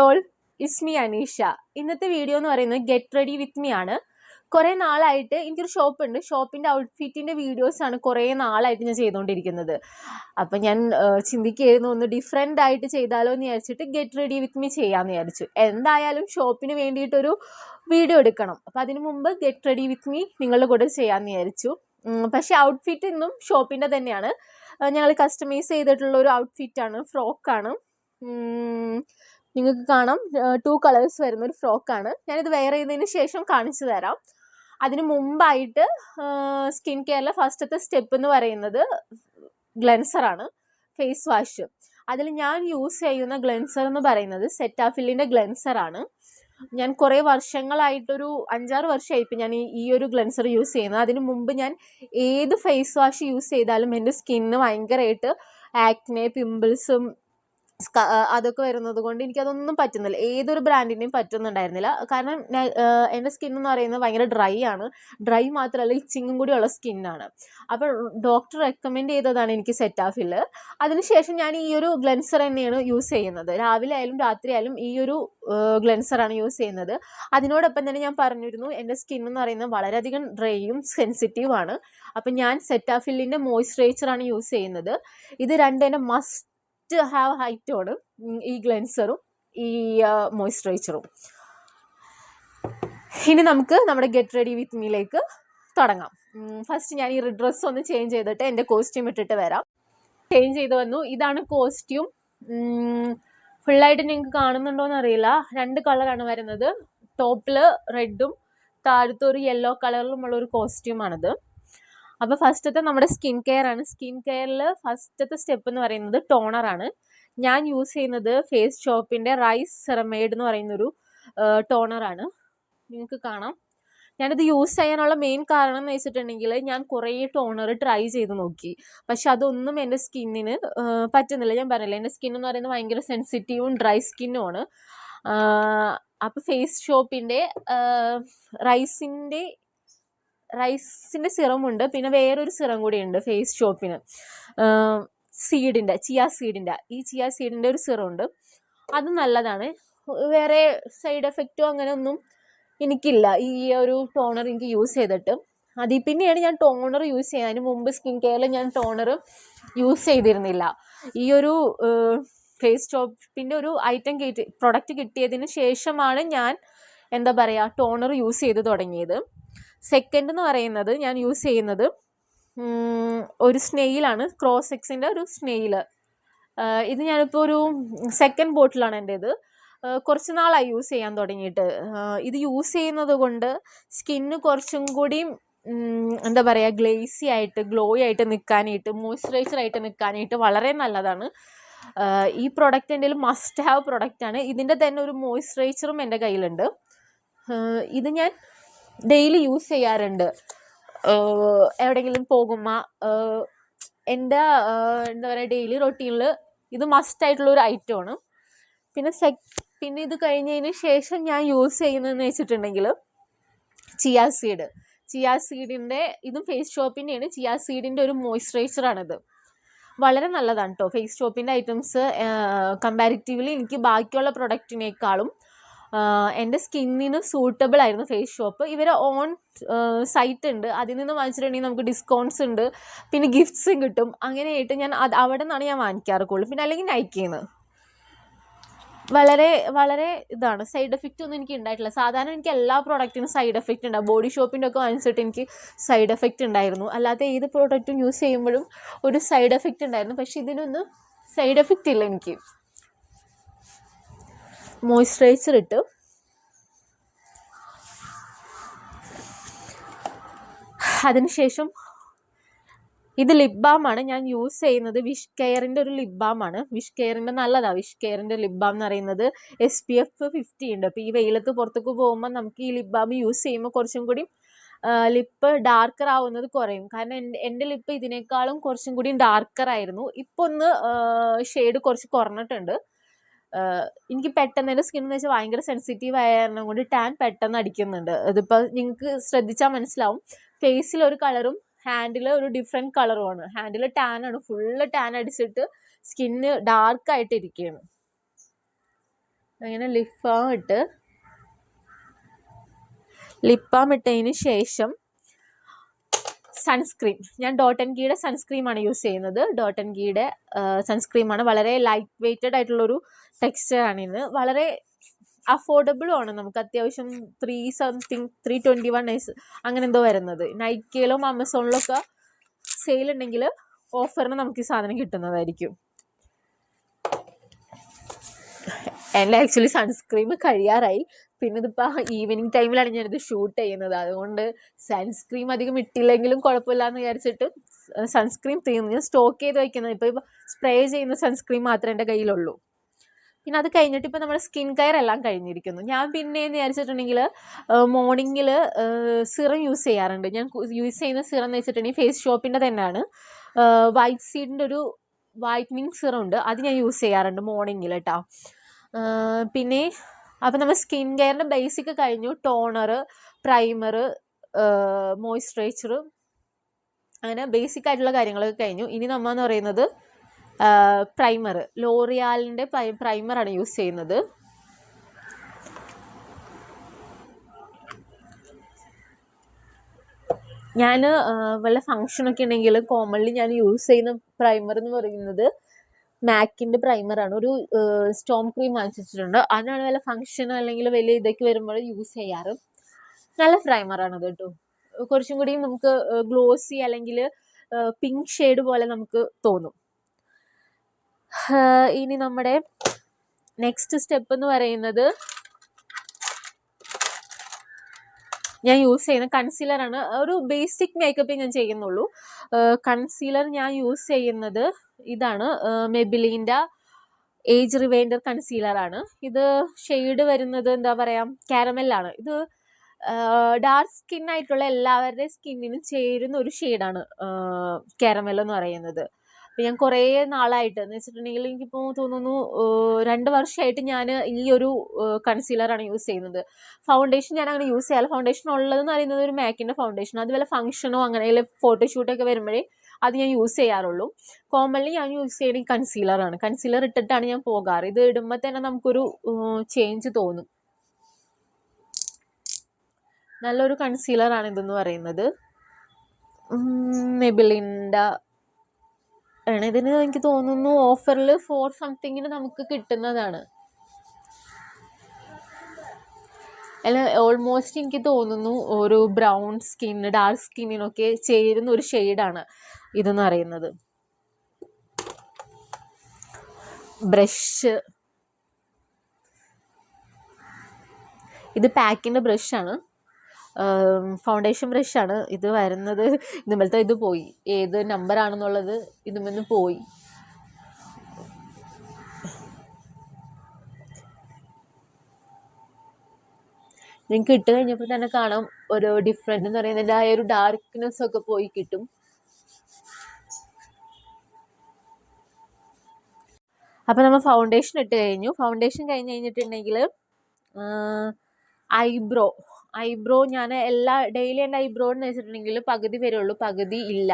all, it's me Aneesha. ഇന്നത്തെ video എന്ന് പറയുന്നത് ഗെറ്റ് റെഡി വിത്ത് മീ ആണ്. കുറേ നാളായിട്ട് എനിക്കൊരു ഷോപ്പുണ്ട്. ഷോപ്പിൻ്റെ ഔട്ട്ഫിറ്റിൻ്റെ വീഡിയോസാണ് കുറേ നാളായിട്ട് ഞാൻ ചെയ്തുകൊണ്ടിരിക്കുന്നത്. അപ്പം ഞാൻ ചിന്തിക്കുകയായിരുന്നു ഒന്ന് ഡിഫറെൻ്റ് ആയിട്ട് ചെയ്താലോ എന്ന് വിചാരിച്ചിട്ട് ഗെറ്റ് റെഡി വിത്ത് മീ ചെയ്യാമെന്ന് വിചാരിച്ചു. എന്തായാലും ഷോപ്പിന് വേണ്ടിയിട്ടൊരു വീഡിയോ എടുക്കണം. അപ്പം അതിന് മുമ്പ് ഗെറ്റ് റെഡി വിത്ത് മീ നിങ്ങളുടെ കൂടെ ചെയ്യാമെന്ന് വിചാരിച്ചു. പക്ഷേ ഔട്ട്ഫിറ്റ് ഇന്നും ഷോപ്പിൻ്റെ തന്നെയാണ്. ഞങ്ങൾ കസ്റ്റമൈസ് ചെയ്തിട്ടുള്ള ഒരു ഔട്ട്ഫിറ്റാണ്, ഫ്രോക്കാണ്. നിങ്ങൾക്ക് കാണാം 2 കളേഴ്സ് വരുന്ന ഒരു ഫ്രോക്കാണ്. ഞാനിത് വെയർ ചെയ്തതിന് ശേഷം കാണിച്ചു തരാം. അതിന് മുമ്പായിട്ട് സ്കിൻ കെയറിലെ ഫസ്റ്റത്തെ സ്റ്റെപ്പ് എന്ന് പറയുന്നത് ഗ്ലെൻസറാണ്, ഫേസ് വാഷ്. അതിൽ ഞാൻ യൂസ് ചെയ്യുന്ന ഗ്ലെൻസർ എന്ന് പറയുന്നത് സെറ്റാഫില്ലിൻ്റെ ഗ്ലെൻസറാണ്. ഞാൻ കുറേ വർഷങ്ങളായിട്ടൊരു 5-6 വർഷമായി ഇപ്പം ഞാൻ ഈ ഒരു ഗ്ലെൻസർ യൂസ് ചെയ്യുന്നത്. അതിന് മുമ്പ് ഞാൻ ഏത് ഫേസ് വാഷ് യൂസ് ചെയ്താലും എൻ്റെ സ്കിന്നിന് ഭയങ്കരമായിട്ട് ആക്നെ, പിമ്പിൾസും അതൊക്കെ വരുന്നത് കൊണ്ട് എനിക്കതൊന്നും പറ്റുന്നില്ല. ഏതൊരു ബ്രാൻഡിൻ്റെയും പറ്റുന്നുണ്ടായിരുന്നില്ല. കാരണം എൻ്റെ സ്കിൻ എന്ന് പറയുന്നത് ഭയങ്കര ഡ്രൈ ആണ്. ഡ്രൈ മാത്രമല്ല ഇച്ചിങ്ങും കൂടി ഉള്ള സ്കിന്നാണ്. അപ്പോൾ ഡോക്ടർ റെക്കമെൻഡ് ചെയ്തതാണ് എനിക്ക് സെറ്റാഫിൽ. അതിനുശേഷം ഞാൻ ഈ ഒരു ഗ്ലെൻസർ തന്നെയാണ് യൂസ് ചെയ്യുന്നത്. രാവിലെ ആയാലും രാത്രി ആയാലും ഈ ഒരു ഗ്ലെൻസറാണ് യൂസ് ചെയ്യുന്നത്. അതിനോടൊപ്പം തന്നെ ഞാൻ പറഞ്ഞിരുന്നു എൻ്റെ സ്കിൻ എന്ന് പറയുന്നത് വളരെയധികം ഡ്രൈയും സെൻസിറ്റീവ് ആണ്. അപ്പം ഞാൻ സെറ്റാഫില്ലിൻ്റെ മോയ്സ്ചറൈസറാണ് യൂസ് ചെയ്യുന്നത്. ഇത് രണ്ടും എൻ്റെ മസ്റ്റ് ഹാവ് ഹൈറ്റോണ്, ഈ ഗ്ലെൻസറും ഈ മോയ്സ്ചറൈസറും. ഇനി നമുക്ക് നമ്മുടെ ഗെറ്റ് റെഡി വിത്ത് മീയിലേക്ക് തുടങ്ങാം. ഫസ്റ്റ് ഞാൻ ഈ ഡ്രസ്സ് ഒന്ന് ചേഞ്ച് ചെയ്തിട്ട് എൻ്റെ കോസ്റ്റ്യൂം ഇട്ടിട്ട് വരാം. ചേഞ്ച് ചെയ്ത് വന്നു. ഇതാണ് കോസ്റ്റ്യൂം. ഫുള്ളായിട്ട് നിങ്ങൾക്ക് കാണുന്നുണ്ടോയെന്ന് അറിയില്ല. 2 കളറാണ് വരുന്നത്. ടോപ്പിൽ റെഡും താഴത്ത് ഒരു യെല്ലോ കളറിലുമുള്ള ഒരു കോസ്റ്റ്യൂമാണിത്. അപ്പോൾ ഫസ്റ്റത്തെ നമ്മുടെ സ്കിൻ കെയർ ആണ്. സ്കിൻ കെയറിൽ ഫസ്റ്റത്തെ സ്റ്റെപ്പ് എന്ന് പറയുന്നത് ടോണറാണ്. ഞാൻ യൂസ് ചെയ്യുന്നത് ഫേസ് ഷോപ്പിൻ്റെ റൈസ് സെറമൈഡ് എന്ന് പറയുന്നൊരു ടോണറാണ്. നിങ്ങൾക്ക് കാണാം. ഞാനിത് യൂസ് ചെയ്യാനുള്ള മെയിൻ കാരണം എന്ന് വെച്ചിട്ടുണ്ടെങ്കിൽ ഞാൻ കുറേ ടോണർ ട്രൈ ചെയ്ത് നോക്കി. പക്ഷെ അതൊന്നും എൻ്റെ സ്കിന്നിന് പറ്റുന്നില്ല. ഞാൻ പറഞ്ഞില്ല, എൻ്റെ സ്കിൻ എന്ന് പറയുന്നത് ഭയങ്കര സെൻസിറ്റീവും ഡ്രൈ സ്കിന്നുമാണ്. അപ്പോൾ ഫേസ് ഷോപ്പിൻ്റെ റൈസിൻ്റെ സിറമുണ്ട്. പിന്നെ വേറൊരു സിറം കൂടി ഉണ്ട് ഫേസ് ഷോപ്പിന്, ചിയ സീഡിൻ്റെ ഒരു സിറം ഉണ്ട്. അത് നല്ലതാണ്. വേറെ സൈഡ് എഫക്റ്റോ അങ്ങനെ ഒന്നും എനിക്കില്ല ഈ ഒരു ടോണർ എനിക്ക് യൂസ് ചെയ്തിട്ട്. അതിൽ പിന്നെയാണ് ഞാൻ ടോണർ യൂസ് ചെയ്യുന്നത്. അതിന് മുമ്പ് സ്കിൻ കെയറിൽ ഞാൻ ടോണർ യൂസ് ചെയ്തിരുന്നില്ല. ഈ ഒരു ഫേസ് ഷോപ്പിൻ്റെ ഒരു പ്രൊഡക്റ്റ് കിട്ടിയതിന് ശേഷമാണ് ഞാൻ ടോണർ യൂസ് ചെയ്ത് തുടങ്ങിയത്. സെക്കൻഡ് എന്ന് പറയുന്നത് ഞാൻ യൂസ് ചെയ്യുന്നത് ഒരു സ്നെയിലാണ്, cosrxൻ്റെ ഒരു സ്നെയിൽ. ഇത് ഞാനിപ്പോൾ ഒരു 2nd ബോട്ടിലാണ് എൻ്റേത്. കുറച്ച് നാളായി യൂസ് ചെയ്യാൻ തുടങ്ങിയിട്ട്. ഇത് യൂസ് ചെയ്യുന്നത് കൊണ്ട് സ്കിന്ന് കുറച്ചും കൂടി ഗ്ലേസി ആയിട്ട്, ഗ്ലോയി ആയിട്ട് നിൽക്കാനായിട്ട്, മോയ്സ്ചറൈസറായിട്ട് നിൽക്കാനായിട്ട് വളരെ നല്ലതാണ്. ഈ പ്രൊഡക്റ്റ് എൻ്റെ മസ്റ്റ് ഹാവ് പ്രൊഡക്റ്റാണ്. ഇതിൻ്റെ തന്നെ ഒരു മോയ്സ്ചറൈസറും എൻ്റെ കയ്യിലുണ്ട്. ഇത് ഞാൻ ഡെയിലി യൂസ് ചെയ്യാറുണ്ട്. എവിടെയെങ്കിലും പോകുമ്പോൾ എൻ്റെ ഡെയിലി റൊട്ടീനിൽ ഇത് മസ്റ്റായിട്ടുള്ളൊരു ഐറ്റമാണ്. പിന്നെ ഇത് കഴിഞ്ഞതിന് ശേഷം ഞാൻ യൂസ് ചെയ്യുന്നതെന്ന് വെച്ചിട്ടുണ്ടെങ്കിൽ ചിയ സീഡിൻ്റെ ഇതും ഫേസ് ഷോപ്പിൻ്റെയാണ്. ചിയ സീഡിൻ്റെ ഒരു മോയ്സ്ചറൈസറാണിത്. വളരെ നല്ലതാണ് കേട്ടോ. ഫേസ് ഷോപ്പിൻ്റെ ഐറ്റംസ് കമ്പാരിറ്റീവ്ലി എനിക്ക് ബാക്കിയുള്ള പ്രൊഡക്റ്റിനേക്കാളും എൻ്റെ സ്കിന്നിന് സൂട്ടബിൾ ആയിരുന്നു ഫേസ് ഷോപ്പ്. ഇവരെ ഓൺ സൈറ്റ് ഉണ്ട്. അതിൽ നിന്ന് വാങ്ങിച്ചിട്ടുണ്ടെങ്കിൽ നമുക്ക് ഡിസ്കൗണ്ട്സ് ഉണ്ട്, പിന്നെ ഗിഫ്റ്റ്സും കിട്ടും. അങ്ങനെയായിട്ട് ഞാൻ അവിടെ നിന്നാണ് ഞാൻ വാങ്ങിക്കാറ് കൂടുതൽ. പിന്നെ അല്ലെങ്കിൽ നൈക്കയിൽ നിന്ന്. വളരെ വളരെ ഇതാണ്. സൈഡ് എഫക്റ്റ് ഒന്നും എനിക്ക് ഉണ്ടായിട്ടില്ല. സാധാരണ എനിക്ക് എല്ലാ പ്രോഡക്റ്റിനും സൈഡ് എഫക്റ്റ് ഉണ്ടാവും. ബോഡി ഷോപ്പിൻ്റെ ഒക്കെ വാങ്ങിച്ചിട്ട് എനിക്ക് സൈഡ് എഫക്റ്റ് ഉണ്ടായിരുന്നു. അല്ലാത്ത ഏത് പ്രോഡക്റ്റും യൂസ് ചെയ്യുമ്പോഴും ഒരു സൈഡ് എഫക്റ്റ് ഉണ്ടായിരുന്നു. പക്ഷെ ഇതിനൊന്നും സൈഡ് എഫക്റ്റ് ഇല്ല എനിക്ക്. മോയ്സ്ചറൈസർ ഇട്ട് അതിനുശേഷം ഇത് ലിപ് ബാമാണ് ഞാൻ യൂസ് ചെയ്യുന്നത്. വിഷ് കെയറിൻ്റെ ഒരു ലിപ് ബാമാണ്. വിഷ് കെയറിൻ്റെ നല്ലതാണ്. വിഷ് കെയറിൻ്റെ ലിപ് ബാം എന്ന് പറയുന്നത് SPF 50 ഉണ്ട്. അപ്പോൾ ഈ വെയിലത്ത് പുറത്തേക്ക് പോകുമ്പോൾ നമുക്ക് ഈ ലിപ് ബാം യൂസ് ചെയ്യുമ്പോൾ കുറച്ചും കൂടി ലിപ്പ് ഡാർക്കർ ആവുന്നത് കുറയും. കാരണം എൻ്റെ ലിപ്പ് ഇതിനേക്കാളും കുറച്ചും കൂടി ഡാർക്കർ ആയിരുന്നു. ഇപ്പോൾ ഒന്ന് ഷെയ്ഡ് കുറച്ച് കുറഞ്ഞിട്ടുണ്ട്. എനിക്ക് പെട്ടെന്ന് എൻ്റെ സ്കിൻ എന്ന് വെച്ചാൽ ഭയങ്കര സെൻസിറ്റീവ് ആയ കാരണം കൊണ്ട് ടാൻ പെട്ടെന്ന് അടിക്കുന്നുണ്ട്. ഇതിപ്പോൾ നിങ്ങൾക്ക് ശ്രദ്ധിച്ചാൽ മനസ്സിലാവും. ഫേസിൽ ഒരു കളറും ഹാൻഡിൽ ഒരു ഡിഫറെൻറ്റ് കളറുമാണ്. ഹാൻഡിൽ ടാനാണ്, ഫുള്ള് ടാൻ അടിച്ചിട്ട് സ്കിന്ന് ഡാർക്കായിട്ട് ഇരിക്കുകയാണ്. അങ്ങനെ ലിപ് ബാം ഇട്ടതിന് ശേഷം സൺസ്ക്രീൻ. ഞാൻ ഡോട്ട് ആൻഡ് കീയുടെ സൺസ്ക്രീമാണ് യൂസ് ചെയ്യുന്നത്. ഡോട്ട് ആൻഡ് കീയുടെ സൺസ്ക്രീമാണ്. വളരെ ലൈറ്റ് വെയ്റ്റഡ് ആയിട്ടുള്ളൊരു ടെക്സ്ചറാണ് ഇത്. വളരെ അഫോർഡബിളും ആണ്. നമുക്ക് അത്യാവശ്യം 321 അങ്ങനെ എന്തോ വരുന്നത്. നൈക്കയിലും ആമസോണിലൊക്കെ സെയിൽ ഉണ്ടെങ്കിൽ ഓഫറിന് നമുക്ക് ഈ സാധനം കിട്ടുന്നതായിരിക്കും. എൻ്റെ ആക്ച്വലി സൺസ്ക്രീം കഴിയാറായി. പിന്നെ ഇതിപ്പോൾ ഈവനിങ് ടൈമിലാണ് ഞാനിത് ഷൂട്ട് ചെയ്യുന്നത്. അതുകൊണ്ട് സൺസ്ക്രീം അധികം ഇട്ടില്ലെങ്കിലും കുഴപ്പമില്ല എന്ന് വിചാരിച്ചിട്ട് സൺസ്ക്രീം തീർന്നു. ഞാൻ സ്റ്റോക്ക് ചെയ്ത് വയ്ക്കുന്നത്. ഇപ്പോൾ സ്പ്രേ ചെയ്യുന്ന സൺസ്ക്രീം മാത്രമേ എൻ്റെ കയ്യിലുള്ളൂ. പിന്നെ അത് കഴിഞ്ഞിട്ട് ഇപ്പോൾ നമ്മുടെ സ്കിൻ കെയർ എല്ലാം കഴിഞ്ഞിരിക്കുന്നു. ഞാൻ പിന്നെ എന്ന് വിചാരിച്ചിട്ടുണ്ടെങ്കിൽ മോർണിംഗിൽ സിറം യൂസ് ചെയ്യാറുണ്ട്. ഞാൻ യൂസ് ചെയ്യുന്ന സിറം എന്ന് വെച്ചിട്ടുണ്ടെങ്കിൽ ഫേസ് ഷോപ്പിൻ്റെ തന്നെയാണ്. വൈറ്റ് സീഡിൻ്റെ ഒരു വൈറ്റനിങ് സിറം ഉണ്ട്. അത് ഞാൻ യൂസ് ചെയ്യാറുണ്ട് മോർണിംഗിൽ കേട്ടോ. പിന്നെ അപ്പം നമ്മൾ സ്കിൻ കെയറിൻ്റെ ബേസിക് കഴിഞ്ഞു. ടോണർ, പ്രൈമർ, മോയ്സ്ചറൈസർ, അങ്ങനെ ബേസിക് ആയിട്ടുള്ള കാര്യങ്ങളൊക്കെ കഴിഞ്ഞു. ഇനി നമ്മൾ എന്ന് പറയുന്നത് പ്രൈമർ. ലോറിയാലിൻ്റെ പ്രൈമറാണ് യൂസ് ചെയ്യുന്നത്. ഞാൻ വല്ല ഫങ്ഷനൊക്കെ ഉണ്ടെങ്കിൽ കോമൺലി ഞാൻ യൂസ് ചെയ്യുന്ന പ്രൈമർ എന്ന് പറയുന്നത് മാക്കിൻ്റെ പ്രൈമറാണ്. ഒരു സ്റ്റോം ക്രീം വാങ്ങിച്ചിട്ടുണ്ട്. അതാണ് വല്ല ഫങ്ഷനോ അല്ലെങ്കിൽ വലിയ ഇതൊക്കെ വരുമ്പോൾ യൂസ് ചെയ്യാറ്. നല്ല പ്രൈമറാണത് കേട്ടോ. കുറച്ചും കൂടി നമുക്ക് ഗ്ലോസി അല്ലെങ്കിൽ പിങ്ക് ഷെയ്ഡ് പോലെ നമുക്ക് തോന്നും. ഇനി നമ്മുടെ നെക്സ്റ്റ് സ്റ്റെപ്പ് എന്ന് പറയുന്നത് ഞാൻ യൂസ് ചെയ്യുന്ന കൺസീലറാണ്. ഒരു ബേസിക് മേക്കപ്പേ ഞാൻ ചെയ്യുന്നുള്ളൂ. കൺസീലർ ഞാൻ യൂസ് ചെയ്യുന്നത് ഇതാണ്, മെബിലിൻ്റെ ഏജ് റിവൈൻഡർ കൺസീലറാണ്. ഇത് ഷെയ്ഡ് വരുന്നത് എന്താ പറയുക, കാരമലാണ്. ഇത് ഡാർക്ക് സ്കിൻ ആയിട്ടുള്ള എല്ലാവരുടെയും സ്കിന്നിനും ചേരുന്ന ഒരു ഷെയ്ഡാണ് കാരമൽ എന്ന് പറയുന്നത്. അപ്പോൾ ഞാൻ കുറേ നാളായിട്ട് എന്ന് വെച്ചിട്ടുണ്ടെങ്കിൽ എനിക്കിപ്പോൾ തോന്നുന്നു 2 വർഷമായിട്ട് ഞാൻ ഈ ഒരു കൺസീലറാണ് യൂസ് ചെയ്യുന്നത്. ഫൗണ്ടേഷൻ ഞാൻ അങ്ങനെ യൂസ് ചെയ്യാറ്. ഫൗണ്ടേഷൻ ഉള്ളതെന്ന് പറയുന്നത് ഒരു മാക്കിൻ്റെ ഫൗണ്ടേഷൻ. അത് വല്ല ഫംഗ്ഷനോ അങ്ങനെ ഫോട്ടോഷൂട്ടൊക്കെ വരുമ്പോഴേ അത് ഞാൻ യൂസ് ചെയ്യാറുള്ളൂ. കോമൺലി ഞാൻ യൂസ് ചെയ്യുന്ന ഈ കൺസീലറാണ്. കൺസീലർ ഇട്ടിട്ടാണ് ഞാൻ പോകാറ്. ഇത് ഇടുമ്പോൾ തന്നെ നമുക്കൊരു ചേഞ്ച് തോന്നും. നല്ലൊരു കൺസീലറാണ് ഇതെന്ന് പറയുന്നത്. മെബിലിൻ്റെ ആണ്. ഇതിന് എനിക്ക് തോന്നുന്നു ഓഫറിൽ 4 സംതിങ്ങിന് നമുക്ക് കിട്ടുന്നതാണ്. അല്ല, ഓൾമോസ്റ്റ് എനിക്ക് തോന്നുന്നു ഒരു ബ്രൗൺ സ്കിന്ന്, ഡാർക്ക് സ്കിന്നിനൊക്കെ ചേരുന്ന ഒരു ഷെയ്ഡാണ് ഇതെന്ന് പറയുന്നത്. ബ്രഷ്, ഇത് പാക്കിൻ്റെ ബ്രഷാണ്. ഫൗണ്ടേഷൻ ബ്രഷാണ് ഇത് വരുന്നത്. ഇതുപോലത്തെ ഇത് പോയി, ഏത് നമ്പറാണെന്നുള്ളത് ഇതുമെന്ന് പോയി. നിങ്ങൾക്ക് ഇട്ട് കഴിഞ്ഞപ്പോൾ തന്നെ കാണാം ഒരു ഡിഫറെൻ്റ് എന്ന് പറയുന്നത്. ആ ഒരു ഡാർക്ക്നെസ് ഒക്കെ പോയി കിട്ടും. അപ്പോൾ നമ്മൾ ഫൗണ്ടേഷൻ ഇട്ട് കഴിഞ്ഞു. ഫൗണ്ടേഷൻ കഴിഞ്ഞ് കഴിഞ്ഞിട്ടുണ്ടെങ്കിൽ ഐബ്രോ ഞാൻ ഡെയിലി എൻ്റെ ഐബ്രോ എന്ന് വെച്ചിട്ടുണ്ടെങ്കിൽ പകുതി വരുള്ളൂ, പകുതി ഇല്ല.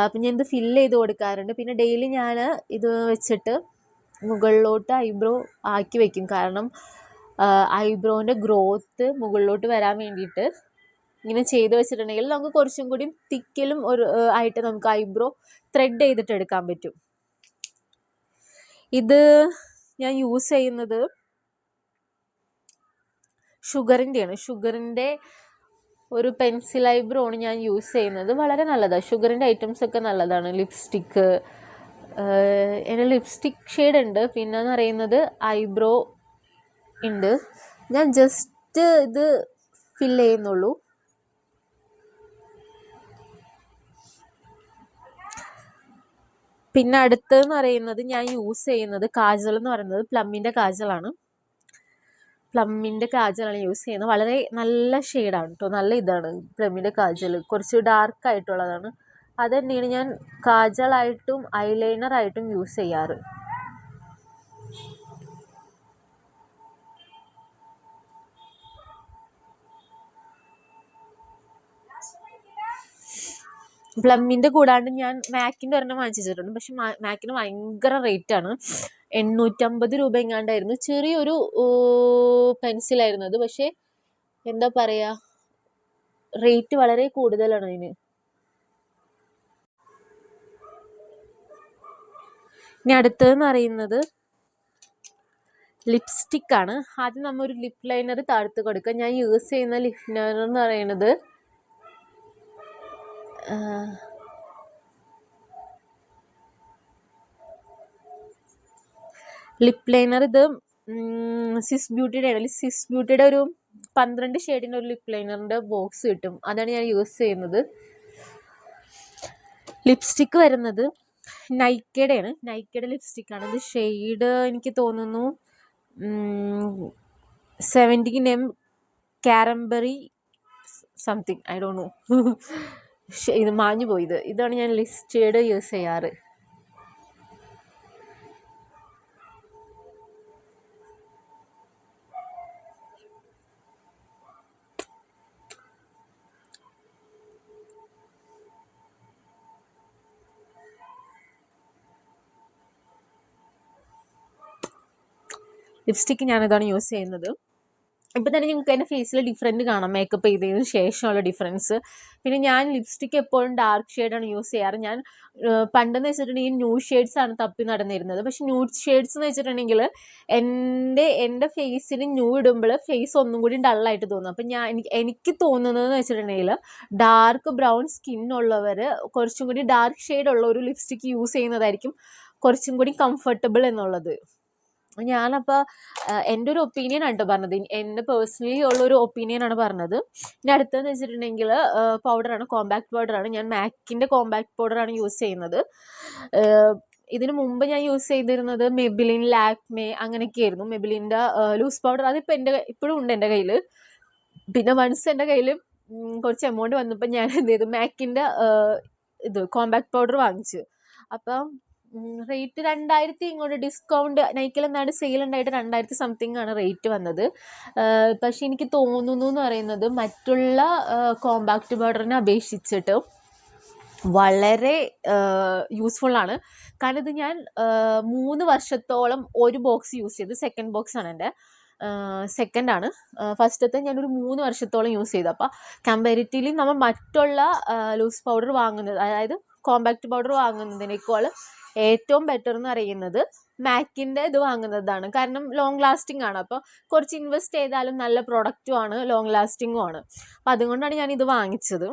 അപ്പം ഞാൻ ഇത് ഫില്ല് ചെയ്ത് കൊടുക്കാറുണ്ട്. പിന്നെ ഡെയിലി ഞാൻ ഇത് വെച്ചിട്ട് മുകളിലോട്ട് ഐബ്രോ ആക്കി വയ്ക്കും. കാരണം ഐബ്രോൻ്റെ ഗ്രോത്ത് മുകളിലോട്ട് വരാൻ വേണ്ടിയിട്ട് ഇങ്ങനെ ചെയ്ത് വെച്ചിട്ടുണ്ടെങ്കിൽ നമുക്ക് കുറച്ചും കൂടി തിക്കിലും ആയിട്ട് നമുക്ക് ഐബ്രോ ത്രെഡ് ചെയ്തിട്ട് എടുക്കാൻ പറ്റും. ഇത് ഞാൻ യൂസ് ചെയ്യുന്നത് ഷുഗറിൻ്റെ ഒരു പെൻസിൽ ഐബ്രോ ആണ് ഞാൻ യൂസ് ചെയ്യുന്നത്. വളരെ നല്ലതാണ്. ഷുഗറിൻ്റെ ഐറ്റംസ് ഒക്കെ നല്ലതാണ്. ലിപ്സ്റ്റിക്ക്, എൻ്റെ ലിപ്സ്റ്റിക് ഷെയ്ഡ് ഉണ്ട്. പിന്നെന്ന് പറയുന്നത് ഐബ്രോ ഉണ്ട്. ഞാൻ ജസ്റ്റ് ഇത് ഫില്ല് ചെയ്യുന്നുള്ളൂ. പിന്നെ അടുത്തെന്ന് പറയുന്നത് ഞാൻ യൂസ് ചെയ്യുന്നത് കാജൽ എന്ന് പറയുന്നത് പ്ലമ്മിൻ്റെ കാജലാണ്. യൂസ് ചെയ്യുന്നത്. വളരെ നല്ല ഷെയ്ഡാണ് കേട്ടോ. നല്ല ഇതാണ് പ്ലമ്മിൻ്റെ കാജൽ. കുറച്ച് ഡാർക്കായിട്ടുള്ളതാണ്. അത് തന്നെയാണ് ഞാൻ കാജലായിട്ടും ഐലൈനറായിട്ടും യൂസ് ചെയ്യാറ്. പ്ലമ്മിൻ്റെ കൂടാണ്ട് ഞാൻ മാക്കിൻ്റെ ഒരെണ്ണം വാങ്ങിച്ചിട്ടുണ്ട്. പക്ഷെ മാക്കിന് ഭയങ്കര റേറ്റാണ്. 850 രൂപ എങ്ങാണ്ടായിരുന്നു. ചെറിയൊരു പെൻസിലായിരുന്നു അത്. പക്ഷേ എന്താ പറയുക, റേറ്റ് വളരെ കൂടുതലാണ് അതിന്. ഇനി അടുത്തതെന്ന് പറയുന്നത് ലിപ്സ്റ്റിക് ആണ്. ആദ്യം നമ്മൾ ഒരു ലിപ് ലൈനർ താഴ്ത്ത് കൊടുക്കുക. ഞാൻ യൂസ് ചെയ്യുന്ന ലിപ് ലൈനർ എന്ന് പറയുന്നത് ലിപ് ലൈനർ ഇത് സിസ് ബ്യൂട്ടിയുടെ ഒരു 12 ഷെയ്ഡിൻ്റെ ഒരു ലിപ് ലൈനറിൻ്റെ ബോക്സ് കിട്ടും. അതാണ് ഞാൻ യൂസ് ചെയ്യുന്നത്. ലിപ്സ്റ്റിക്ക് വരുന്നത് നൈക്കയുടെ ലിപ്സ്റ്റിക്കാണ്. ഇത് ഷെയ്ഡ് എനിക്ക് തോന്നുന്നു 17M കാരംബറി സംതിങ്, ഐ ഡോണ്ട് നോ. ഇത് മാഞ്ഞു പോയത്. ഇതാണ് ഞാൻ ലിപ്സ്റ്റിക്ക് യൂസ് ചെയ്യാറ്. ലിപ്സ്റ്റിക്ക് ഞാനിതാണ് യൂസ് ചെയ്യുന്നത്. ഇപ്പം തന്നെ നിങ്ങൾക്ക് എൻ്റെ ഫേസിൽ ഡിഫറൻറ്റ് കാണാം, മേക്കപ്പ് ചെയ്തതിന് ശേഷമുള്ള ഡിഫറൻസ്. പിന്നെ ഞാൻ ലിപ്സ്റ്റിക്ക് എപ്പോഴും ഡാർക്ക് ഷെയ്ഡാണ് യൂസ് ചെയ്യാറ്. ഞാൻ പണ്ടെന്ന് വെച്ചിട്ടുണ്ടെങ്കിൽ ന്യൂഡ് ഷെയ്ഡ്സാണ് തപ്പി നടന്നിരുന്നത്. പക്ഷെ ന്യൂഡ് ഷെയ്ഡ്സ് എന്ന് വെച്ചിട്ടുണ്ടെങ്കിൽ എൻ്റെ ഫേസിൽ ന്യൂഡ് ഇടുമ്പോൾ ഫേസ് ഒന്നും കൂടി ഡള്ളായിട്ട് തോന്നും. അപ്പം എനിക്ക് തോന്നുന്നതെന്ന് വെച്ചിട്ടുണ്ടെങ്കിൽ ഡാർക്ക് ബ്രൗൺ സ്കിന്നുള്ളവർ കുറച്ചും കൂടി ഡാർക്ക് ഷെയ്ഡുള്ള ഒരു ലിപ്സ്റ്റിക്ക് യൂസ് ചെയ്യുന്നതായിരിക്കും കുറച്ചും കൂടി കംഫർട്ടബിൾ എന്നുള്ളത്. ഞാനപ്പോൾ എൻ്റെ ഒരു ഒപ്പീനിയൻ ആണ് പറഞ്ഞത്, എൻ്റെ പേഴ്സണലി ഉള്ളൊരു ഒപ്പീനിയനാണ് പറഞ്ഞത്. ഇനി അടുത്തതെന്ന് വെച്ചിട്ടുണ്ടെങ്കിൽ പൗഡറാണ്, കോമ്പാക്ട് പൗഡറാണ്. ഞാൻ മാക്കിൻ്റെ കോമ്പാക്ട് പൗഡറാണ് യൂസ് ചെയ്യുന്നത്. ഇതിനു മുമ്പ് ഞാൻ യൂസ് ചെയ്തിരുന്നത് മെബിലിൻ, ലാക്മേ അങ്ങനെയൊക്കെ ആയിരുന്നു. മെബിലിൻ്റെ ലൂസ് പൗഡർ അതിപ്പോൾ ഇപ്പോഴും ഉണ്ട് എൻ്റെ കയ്യിൽ. പിന്നെ വൺസ് എൻ്റെ കയ്യിൽ കുറച്ച് എമൗണ്ട് വന്നപ്പോൾ ഞാൻ എന്ത് ചെയ്തു, മാക്കിൻ്റെ ഇത് കോമ്പാക്ട് പൗഡർ വാങ്ങിച്ചു. അപ്പം റേറ്റ് 2000 ഇങ്ങോട്ട് ഡിസ്കൗണ്ട് നൈക്കിൽ എന്താണ് സെയിൽ ഉണ്ടായിട്ട് 2000 സംതിങ് ആണ് റേറ്റ് വന്നത്. പക്ഷെ എനിക്ക് തോന്നുന്നു എന്ന് പറയുന്നത് മറ്റുള്ള കോമ്പാക്ട് പൗഡറിനെ അപേക്ഷിച്ചിട്ട് വളരെ യൂസ്ഫുള്ളാണ്. കാരണം ഇത് ഞാൻ 3 വർഷത്തോളം ഒരു ബോക്സ് യൂസ് ചെയ്ത്, സെക്കൻഡ് ബോക്സാണ് എൻ്റെ, സെക്കൻഡാണ്. ഫസ്റ്റത്തെ ഞാനൊരു 3 വർഷത്തോളം യൂസ് ചെയ്തു. അപ്പോൾ കമ്പാരിറ്റീവ്ലി നമ്മൾ മറ്റുള്ള ലൂസ് പൗഡർ വാങ്ങുന്നത്, അതായത് കോമ്പാക്ട് പൗഡർ വാങ്ങുന്നതിനേക്കാൾ ഏറ്റവും ബെറ്റർ എന്ന് പറയുന്നത് മാക്കിൻ്റെ ഇത് വാങ്ങുന്നതാണ്. കാരണം ലോങ് ലാസ്റ്റിംഗ് ആണ്. അപ്പോൾ കുറച്ച് ഇൻവെസ്റ്റ് ചെയ്താലും നല്ല പ്രൊഡക്റ്റും ആണ്, ലോങ് ലാസ്റ്റിങ്ങും ആണ്. അപ്പോൾ അതുകൊണ്ടാണ് ഞാനിത് വാങ്ങിച്ചത്.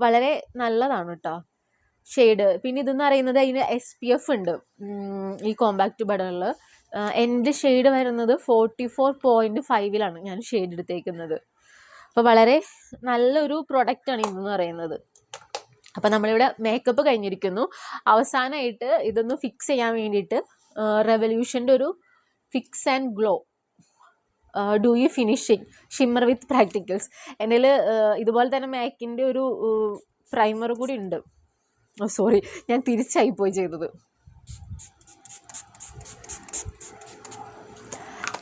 വളരെ നല്ലതാണ് കേട്ടോ ഷെയ്ഡ്. പിന്നെ ഇതെന്ന് പറയുന്നത് അതിന് SPF ഉണ്ട് ഈ കോമ്പാക്ട് പൗഡറിൽ. എൻ്റെ ഷെയ്ഡ് വരുന്നത് 44.5 ഞാൻ ഷെയ്ഡ് എടുത്തേക്കുന്നത്. അപ്പോൾ വളരെ നല്ലൊരു പ്രൊഡക്റ്റാണ് ഇതെന്ന് പറയുന്നത്. അപ്പോൾ നമ്മളിവിടെ മേക്കപ്പ് കഴിഞ്ഞിരിക്കുന്നു. അവസാനമായിട്ട് ഇതൊന്ന് ഫിക്സ് ചെയ്യാൻ വേണ്ടിയിട്ട് റെവല്യൂഷൻ്റെ ഒരു fix and glow do you finishing shimmer with practicals. എൻ്റെ ഇതുപോലെ തന്നെ മാക്കിൻ്റെ ഒരു പ്രൈമർ കൂടി ഉണ്ട്. സോറി, ഞാൻ തിരിച്ചായിപ്പോയി ചെയ്തത്.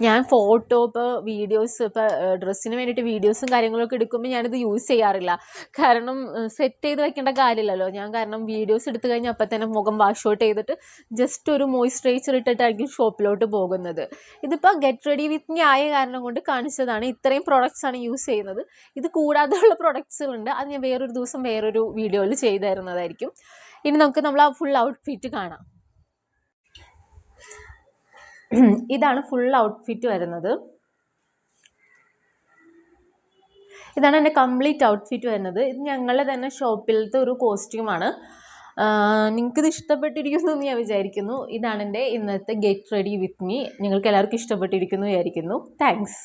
ഞാൻ ഫോട്ടോ ഇപ്പോൾ വീഡിയോസ് ഇപ്പോൾ ഡ്രസ്സിന് വേണ്ടിയിട്ട് വീഡിയോസും കാര്യങ്ങളൊക്കെ എടുക്കുമ്പോൾ ഞാനിത് യൂസ് ചെയ്യാറില്ല. കാരണം സെറ്റ് ചെയ്ത് വെക്കേണ്ട കാര്യമില്ലല്ലോ ഞാൻ. കാരണം വീഡിയോസ് എടുത്തു കഴിഞ്ഞാൽ അപ്പം തന്നെ മുഖം വാഷ് ഔട്ട് ചെയ്തിട്ട് ജസ്റ്റ് ഒരു മോയ്സ്ചറൈസർ ഇട്ടിട്ടായിരിക്കും ഷോപ്പിലോട്ട് പോകുന്നത്. ഇതിപ്പോൾ ഗെറ്റ് റെഡി വിത്ത് മീ ആയ കാരണം കൊണ്ട് കാണിച്ചതാണ്. ഇത്രയും പ്രൊഡക്ട്സാണ് യൂസ് ചെയ്യുന്നത്. ഇത് കൂടാതെയുള്ള പ്രൊഡക്ട്സുകളുണ്ട്, അത് ഞാൻ വേറൊരു ദിവസം വേറൊരു വീഡിയോയിൽ ചെയ്തു തരുന്നതായിരിക്കും. ഇനി നമുക്ക് നമ്മൾ ആ ഫുൾ ഔട്ട്ഫിറ്റ് കാണാം. ഇതാണ് ഫുൾ ഔട്ട്ഫിറ്റ് വരുന്നത്. ഇതാണ് എൻ്റെ കംപ്ലീറ്റ് ഔട്ട്ഫിറ്റ് വരുന്നത്. ഇത് ഞങ്ങളുടെ തന്നെ ഷോപ്പിലത്തെ ഒരു കോസ്റ്റ്യൂമാണ്. നിങ്ങൾക്കിത് ഇഷ്ടപ്പെട്ടിരിക്കുന്നു എന്ന് ഞാൻ വിചാരിക്കുന്നു. ഇതാണ് എൻ്റെ ഇന്നത്തെ ഗെറ്റ് റെഡി വിത്ത് മീ. നിങ്ങൾക്ക് എല്ലാവർക്കും ഇഷ്ടപ്പെട്ടിരിക്കുന്നു വിചാരിക്കുന്നു. താങ്ക്സ്.